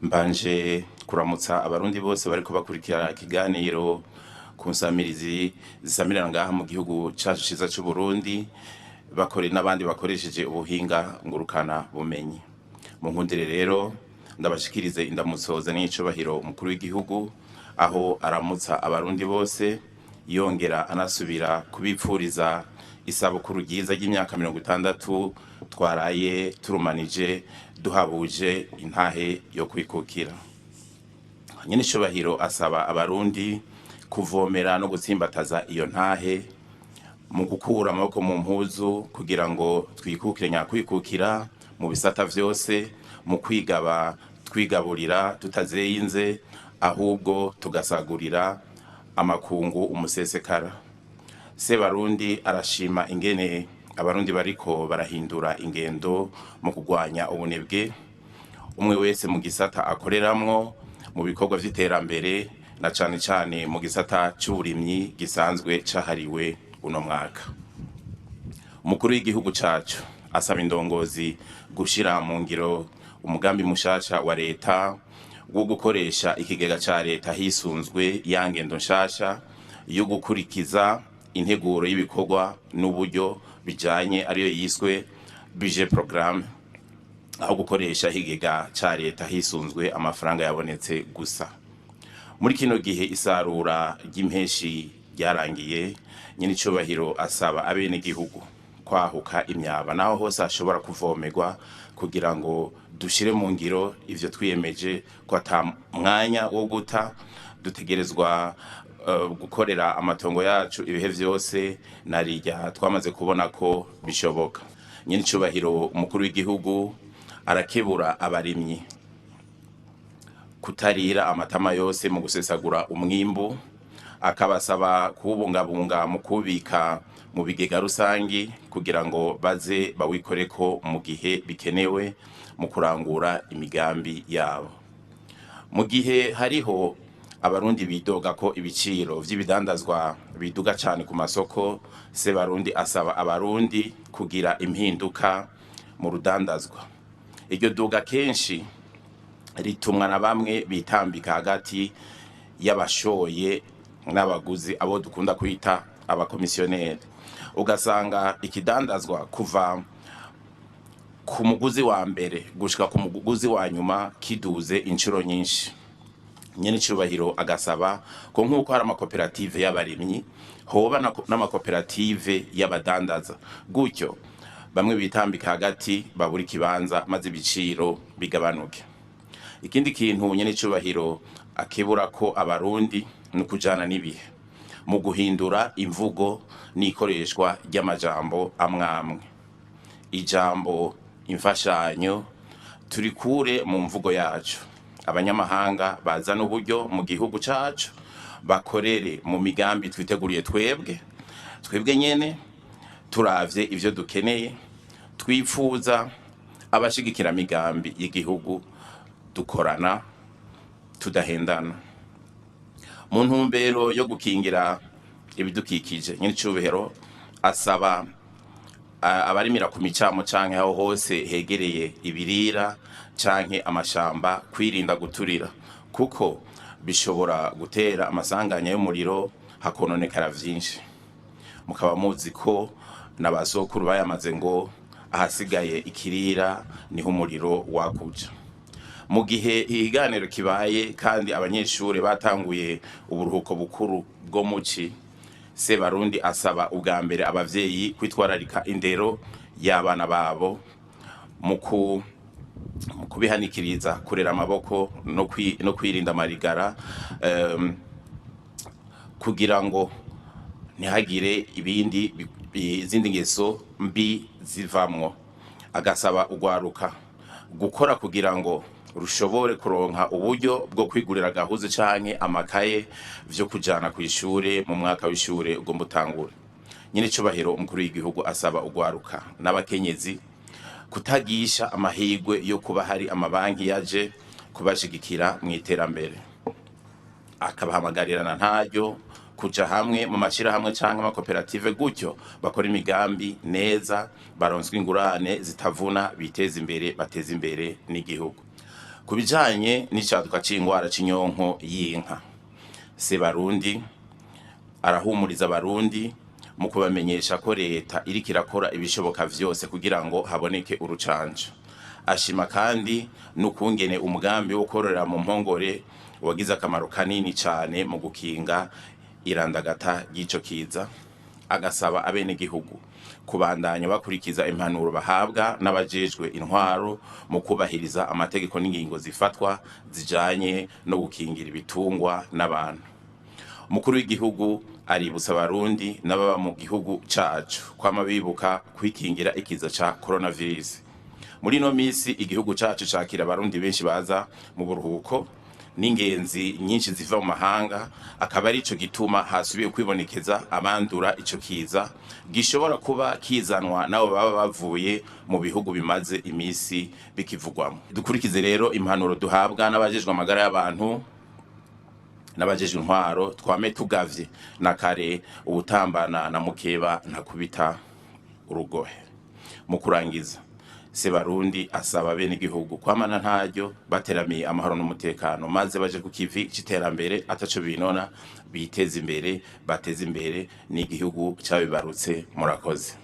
Mbanje kuramutsa abarundi bose bariko bakurikira ikiganiro ku nsamirizi zisamirana ngaha mu gihugu cacu ciza c'u Burundi, bakore n'abandi bakoresheje ubuhinga ngurukana bumenyi. Mu nkundire rero ndabashikirize indamutsoza n'icubahiro umukuru w'igihugu aho aramutsa abarundi bose, yongera anasubira kubipfuriza isabukuru ryiza ry'imyaka 60 twaraye turumanije duhabuje intahe yo kwikukira. Nyene icubahiro asaba abarundi kuvomera no gutsimbataza iyo ntahe mu gukura amaboko mu mpuzu kugira ngo twikukire nyakwikukira mu bisata vyose, mu kwigaba twigaburira tutazeyinze, ahubwo tugasagurira amakungu umusesekara. Sebarundi arashima ingene abarundi bariko barahindura ingendo mu kugwanya ubunebwe, umwe wese mu gisata akoreramwo mu bikorwa vy'iterambere, na cane cane mu gisata c'uburimyi gisanzwe cahariwe uno mwaka. Umukuru w'igihugu cacu asaba indongozi gushira mu ngiro umugambi mushasha wa leta wo gukoresha ikigega ca leta hisunzwe ya ngendo nshasha yo gukurikiza integuro y'ibikorwa n'uburyo bijanye ariyo yiswe budget programme, aho gukoresha ikigega ca leta hisunzwe amafaranga yabonetse gusa. Muri kino gihe isarura ry'impeshi ryarangiye, nyene icubahiro asaba abene gihugu kwahuka imyaba naho hose ashobora kuvomerwa kugira ngo dushire mu ngiro ivyo twiyemeje ko ata mwanya wo guta, dutegerezwa gukorera amatongo yacu ibihe vyose narirya twamaze kubona ko bishoboka. Nyene icubahiro umukuru w'igihugu arakebura abarimyi kutarira amatama yose mu gusesagura umwimbu, akabasaba kuwubungabunga mu kubika mu bigega rusangi kugira ngo baze bawikoreko mu gihe bikenewe mu kurangura imigambi yabo. Mu gihe hariho abarundi bidoga ko ibiciro vy'ibidandazwa biduga cane ku masoko, Sebarundi asaba abarundi kugira impinduka mu rudandazwa. Iryo duga kenshi ritumwa na bamwe bitambika hagati y'abashoye n'abaguzi, abo dukunda kwita abakomisiyoneri. Ugasanga ikidandazwa kuva ku muguzi wa mbere gushika ku muguzi wa nyuma kiduze incuro nyinshi. Nyene icubahiro agasaba ko nk'uko hari amakoperative y'abarimyi hoba n'amakoperative y'abadandaza, gutyo bamwe bitambika hagati babura ikibanza maze ibiciro bigabanuke. Ikindi kintu nyene icubahiro akebura ko abarundi no kujana n'ibihe mu guhindura imvugo n'ikoreshwa ry'amajambo amwamwe. Ijambo imfashanyo turikure mu mvugo yacu. Abanyamahanga bazana uburyo mu gihugu cacu bakorere mu migambi twiteguriye twebwe nyene, turavye ivyo dukeneye, twifuza abashigikira migambi y'igihugu, dukorana tudahendana mu ntumbero yo gukingira ibidukikije. Nyene icubahiro asaba abarimira ku micamo canke aho hose hegereye ibirira canke amashamba kwirinda guturira, kuko bishobora gutera amasanganya y'umuriro hakononekara vyinshi. Mukaba muzi ko n'abasokuru bayamaze ngo ahasigaye ikirira niho umuriro wakuja. Mu gihe ihiganiro kibaye kandi abanyeshuri batanguye uburuhuko bukuru bwo muci, Sebarundi asaba ubwa mbere abavyeyi kwitwararika indero y'abana babo mu kubihanikiriza kurera amaboko no kwirinda amarigara, kugira ngo ntihagire izindi ngeso mbi zivamwo. Agasaba ugwaruka gukora kugira ngo rushobore kuronka uburyo bwo kwigurira gahuze canke amakaye vyo kujana kw'ishure mu mwaka w'ishure ugomba utangure. Nyene icubahiro umukuru w'igihugu asaba ugwaruka n'abakenyezi kutagisha amahigwe yo kuba hari amabanki yaje kubashigikira mu iterambere. Akabahamagarira ntaryo kuja hamwe mu mashirahamwe canke amakoperative, gutyo bakora imigambi neza, baronswa ingurane zitavuna, biteza imbere, bateza imbere n'igihugu. kubijanye n'icaduka c'ingwara c'inyonko y'inka, Sebarundi arahumuriza abarundi mu kubamenyesha ko leta iriko irakora ibishoboka vyose kugira ngo haboneke urucanco. Ashima kandi n'ukungene umugambi wo kororera mu mpongore wagize akamaro kanini cane mu gukinga irandagata ry'ico kiza, agasaba abenegihugu kubandanya bakurikiza impanuro bahabwa n'abajejwe intwaro mu kubahiriza amategeko n'ingingo zifatwa zijanye no gukingira ibitungwa n'abantu. Umukuru w'igihugu aributsa abarundi n'ababa mu gihugu cacu kwama bibuka kwikingira ikiza ca coronavirus. Muri no misi igihugu cacu cakira abarundi benshi baza mu buruhuko n'ingenzi nyinshi ziva mu mahanga, akaba ari ico gituma hasubiye kwibonekeza abandura ico kiza gishobora kuba kizanwa nabo baba bavuye mu bihugu bimaze imisi bikivugwamo. Dukurikize rero impanuro duhabwa n'abajejwe amagara y'abantu n'abajejwe intwaro, twame tugavye na kare ubutambana na mukeba ntakubita urugohe. Mu kurangiza, Sebarundi asaba bene igihugu kwamana ntaryo bateramiye amahoro n'umutekano, maze baje ku kivi c'iterambere ataco binona, biteze imbere, bateze imbere n'igihugu cabibarutse. Murakoze.